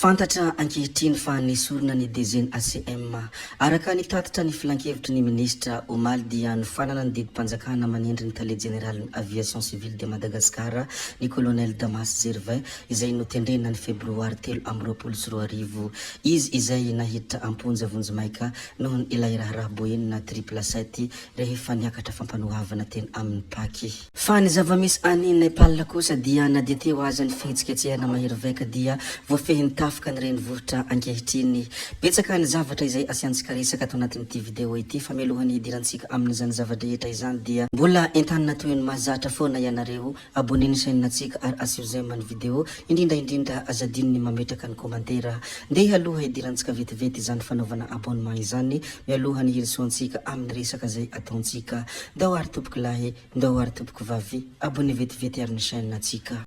Fantatra ankehitriny fa nisorona ny DG ACM araka ny tatatra ny filan-kevitry ny ministra Omaly dia nofanana ny didim-panjakana manendry ny tale général aviation civile de Madagascar ny colonel Damas Zervin izay notendrena ny febroary 3 izy izay nahiditra amponja vonjimaika noho ny ilay raharaha-boenina 777 rehefa niakatra fampanohavana teny amin'ny paky. Fa ny zava-misy any Nepal kosa dia nadia teo aza ny fihetsikehtsehana mahery vaika dia voafehiny tafika ny reny vohitra ankehitriny. Betsaka ny zavatra izay asiantsika resaka ato anatin'ity video ity fa mialohany hidirantsika amin'izany zavadrehetra izany dia mbola entanina toy ny mahazatra foana ianareo aboneny chaîne-natsika ary asio zaiman'ny video indrindra azadiny ny mametraka ny komantera ndeha aloha hidirantsika vetivety izany fanaovana abonnement izany mialohany hirisoantsika amin'ny resaka zay ataontsika. Ndao ary tompoko lahy, ndao ary tompoko vavy, abonne vetivety ary ny chaîne-natsika.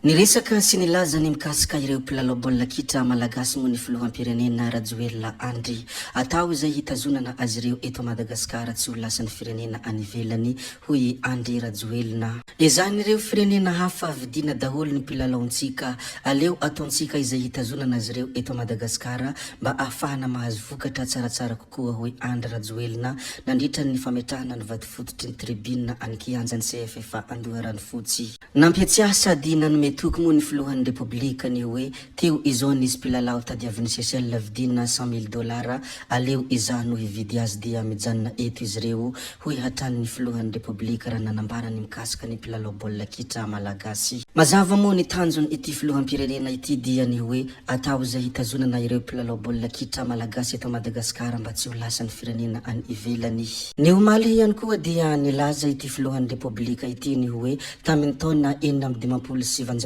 Ny resaka sy ny laza ny mikasika ireo mpilalao baolina kitra malagasy moa ny filoham-pirenena Rajoelina Andry. Atao izay hitazonana azy ireo eto Madagasikara tsy ho lasan'ny firenena any ivelany hoy Andry Rajoelina. Ezany ireo firenena hafa vidina daholo ny mpilalaontsika, aleo ataontsika izay hitazonana azy ireo eto Madagasikara mba ahafahana mahazo vokatra tsaratsara kokoa hoy Andry Rajoelina nandritra ny fametrahana ny vady fototry ny tribune any kianjan'ny CFF Andoharany Fotsy. Nampiatsiasa sady nanome toko moa ny filohan'ny republika ny hoe teo izao nisy mpilalao tadiavin'ny Seychelles vidina $100,000 aleo izaho no hividy azy dia mijanona eto izy ireo hoy hatran'ny filohan'ny republika raha nanambara ny mikasika ny mpilalao baolina kitra malagasy. Mazava moa ny tanjony ity filoham-pirenena ity dia ny hoe atao izay hitazonana ireo mpilalao baolina kitra malagasy eto Madagasikara mba tsy ho lasan'ny firenena any ivelany. Ny Omaly ihany koa dia nilaza ity filohan'ny republika ity ny hoe tamin'ny taona 1970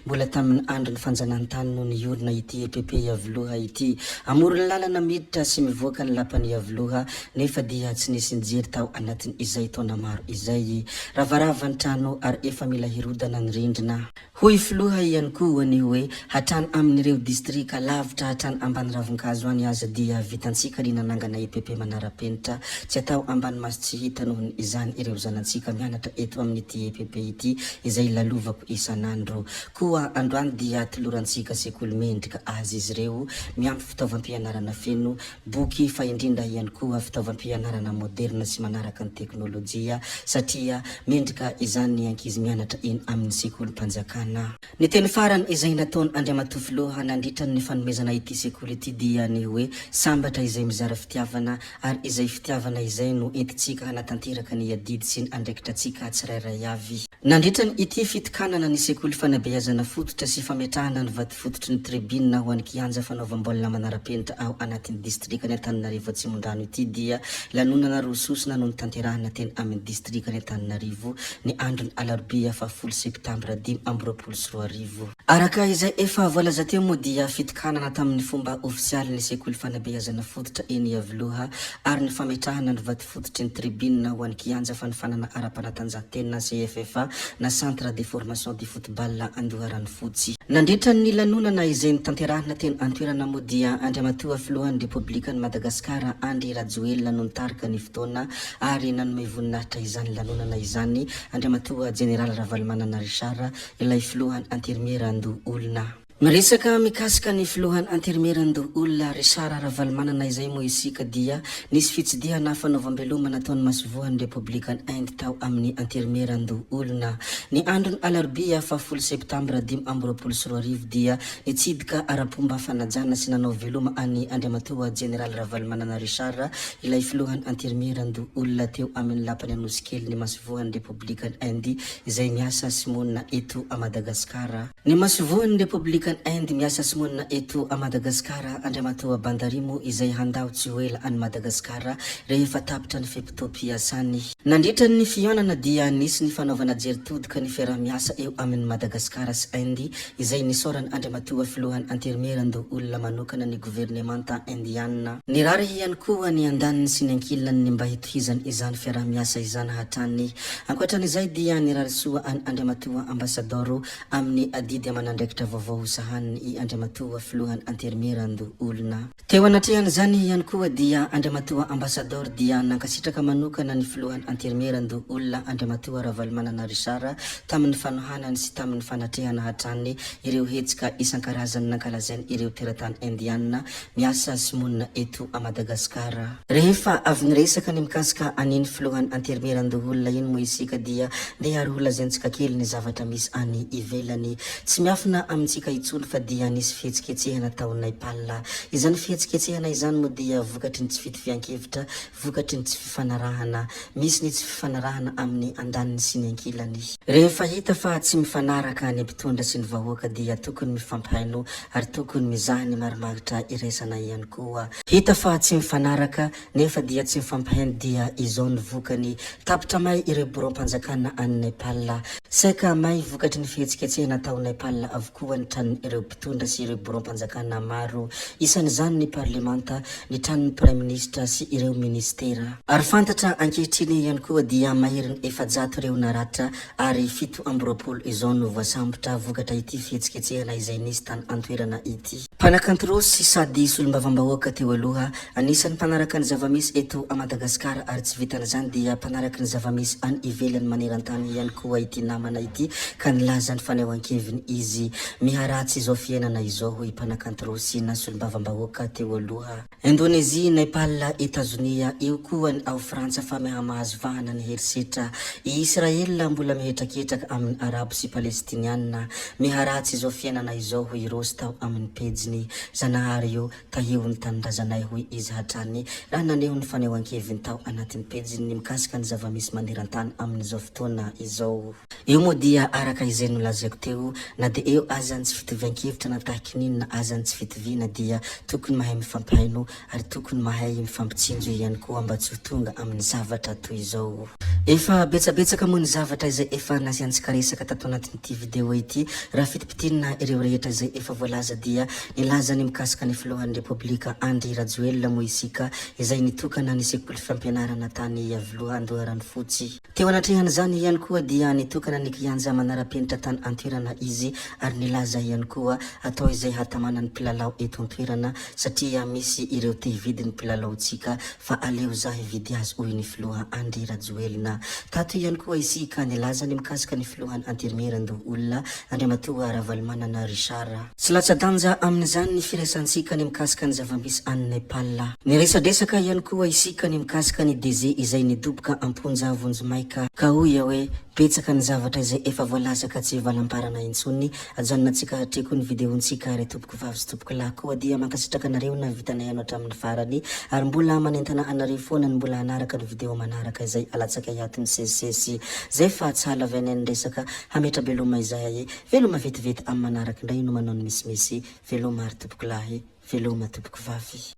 mbola tamin'ny andro ny fanjanahantany no niorina ity EPP Yavoloha ity. Amoron'ny lalana miditra sy mivoaka ny lapany Yavoloha nefa dia tsy nisy nijery tao anatin' izay taona maro izay. Ravarava ny trano ary efa mila hirodana ny rindrina. Hoy filoha ihany koa ny hoe hatrany amin'ireo distrika lavitra hatrany ambany Ravinkazo any aza dia vitantsika ny nanangana EPP manara-penitra tsy atao ambany maso tsy hita noho ny izany ireo zanantsika mianatra eto amin'ity EPP ity izay lalovako isan'andro. Koa androany dia tilorantsika sekoly mendrika azy izy ireo miampy fitaovam-pianarana feno boky fa indrindra ihany koa fitaovam-pianarana moderna sy manaraka ny teknôlôjia satria mendrika izany ny ankizy mianatra iny amin'ny sekoly mpanjakana. Ny teny farany izay nataony Andriamatoa Filoha nandritra ny fanomezana ity sekoly ity dia ny hoe sambatra izay mizara fitiavana ary izay fitiavana izay no entintsika hanatanteraka ny adidy sy ny andraikitratsika tsirairay avy. Nandritra ny ity fitikanana ny sekoly fanabeazana fototra sy fametrahana ny vady fototry ny tribune ho an'ny kianja fanaovam-baolina manara-penitra ao anatin'ny distrika ny Antananarivo Atsimondrano ity dia lanonana rososina no nitanterahana teny amin'ny distrika ny Antananarivo ny andro ny alarobia 10 septambra 2024. Araka izay efa voalaza teo moa dia fitikanana tamin'ny fomba ofisialy ny sekoly fanabeazana fototra eny Yavoloha ary ny fametrahana ny vady fototry ny tribune ho an'ny kianja fanifanana ara-panatanjahantena CFF na centre de formation du football Andoharany Fotsy. Nandritra ny lanonana izay nitanterahana teny antoerana moa dia Andriamatoa Filohan'ny Republika ny Madagasikara Andry Rajoelina no nitarika ny fotoana ary nanome voninahitra izany lanonana izany Andriamatoa General Ravalomanana Richard ilay filohan'ny antermiera Andoholona. Miresaka mikasika ny filohan'ny antermiera Andoholona Richard Ravalomanana izay moa isika dia nisy fitsidihana fanaovam-beloma nataon'ny Masvoan'ny Republika ny Inde tao amin'ny antermiera Andoholona. Ny andro ny alarobia 10 septambra 2024 dia nitsidika ara-pomba fanajana sy nanao veloma any Andriamatoa General Ravalomanana Richard ilay filohan'ny antermiera Andoholona teo amin'ny lapany anosikely ny Masvoan'ny Republika ny Inde izay miasa simonina eto a Madagasikara. Ny Masvoan'ny Republika Inde miasa simonina eto a Madagasikara Andriamatoa Bandarimo izay handao tsy ho ela any Madagasikara rehefa tapitra ny fepitao-piasany. Nandritra ny fionana dia nisy ny fanaovana jeritodika ny fiarah-miasa eo amin'ny Madagasikara sy Inde izay nisorany Andriamatoa Filohan'ny antermiera Andoholona manokana ny gouvernemanta indiana. Nirary ihany koa ny andaniny sy ny ankilany mba hitohizany izany fiarah-miasa izany hatrany. Ankoatran'izay dia nirary soa any Andriamatoa ambasadoro amin'ny adidy aman'andraikitra vaovao filosahan I Andriamatoa filohan anterimerando olona. Teo anatrehany zany ihany koa dia Andriamatoa ambassadeur dia nankasitraka manokana ny filohan anterimerando olona Andriamatoa Ravalomanana Richard tamin'ny fanohanany sy tamin'ny fanatrehana hatrany ireo hetsika isan-karazany nankalazainy ireo teratany indiana miasa sy monina eto a Madagasikara. Rehefa avy niresaka ny mikasika aniny filohan anterimerando olona iny moa isika dia ndeha ary holazaintsika kely ny zavatra misy any ivelany. Tsy miafina amintsika itsony fa dia nisy fihetsiketsehana tao Nepal. Izany fihetsiketsehana izany moa dia vokatry ny tsy fitovian-kevitra, vokatry ny tsy fifanarahana, misy ny tsy fifanarahana amin'ny andaniny sy ny ankilany. Rehefa hita fa tsy mifanaraka ny mpitondra sy ny vahoaka dia tokony mifampihaino ary tokony mizaha ny marimaritra iraisana ihany koa. Hita fa tsy mifanaraka nefa dia tsy mifampihaino dia izao ny vokany. Tapitra may ireo borom-panjakana any Nepal. Saika may vokatry ny fihetsiketsehana tao Nepal avokoa ny tranony ireo mpitondra sy ireo borom-panjakana maro. Isan'izany ny parlemanta, ny tranony prime ministre sy ireo ministera. Ary fantatra ankehitriny ihany koa dia maherin'ny 700 ireo naratra ary 7 izao no voasambotra vokatra ity fihetsiketsehana izay nisy tany antoerana ity. Mpanakantorosy sady solombavam-bahoaka teo aloha, anisan'ny mpanaraka ny zavamisy eto a Madagasikara ary tsy vitan'izany dia mpanaraka ny zavamisy any ivelany maneran-tany ihany koa ity namana ity ka nilaza ny fanehoan-keviny izy miharatsy izao fiainana izao hoy mpanakantorosy na solombavam-bahoaka teo aloha. Indonezia, Nepal, Etazonia, eo koa ny ao Frantsa fa mahamahazo vahana ny herisetra. Israel mbola mihetraketraka amin'ny Arabo sy Palestiniana miharatsy izao fiainana izao hoy Rosy tao amin'ny pejiny. Zanahary io taheo ny tanindrazanay hoy izy hatrany raha naneho ny fanehoan-keviny tao anatin'ny pejiny mikasika ny zavamisy maneran-tany amin'izao fotoana izao. Io moa dia araka izay nolazaiko teo na dia eo azany tsy fitovian-kevitra na tahaky ninona azany tsy fitoviana dia tokony mahay mifampihaino ary tokony mahay mifampitsinjo ihany koa mba tsy ho tonga amin'ny zavatra toy izao. Efa betsabetsaka moa ny zavatra izay efa nasiantsika resaka tato anatin'ity video ity. Raha fitipitinina ireo rehetra izay efa voalaza dia nilaza ny mikasika ny filohan'ny Repoblika Andry Rajoelina moa isika izay nitokana ny sekoly fampianarana tany Iavoloha Andoharany Fotsy. Teo anatrehana zany ihany koa dia nitokana ny kianja manara-penitra tany antoerana izy ary nilaza ihany koa atao izay hatamana ny mpilalao eto antoerana satria misy ireo te hividy ny mpilalaotsika fa aleo zah hividy azy hoy ny filoha Andry Rajoelina. Tato ihany koa isika nilaza ny mikasika ny filohan'ny anterimerando olona Andriamatoa Ravalomanana Richard. Tsy latsa-danja amin'izany ny firaisantsika ny mikasika ny zavamisy any Nepal. Niresadresaka ihany koa isika ny mikasika ny DG izay nidoboka amponja vonjomaika ka hoy hoe betsaka ny zavatra izay efa voalazaka tsy valamparana intsony. Ajanona tsika hatreko ny videontsika ry tompoko vavy sy tompoko lahy koa dia mankasitraka anareo na vitanay ano hatramin'ny farany ary mbola manentana anareo foana ny mbola hanaraka ny video manaraka izay alatsaka hiatiny sesisesy zay fa tsy halavana ny resaka hametra beloma izay veloma vetivety amin'ny manaraka indray no manao ny misimisy veloma ary tompoko lahy veloma tompoko vavy.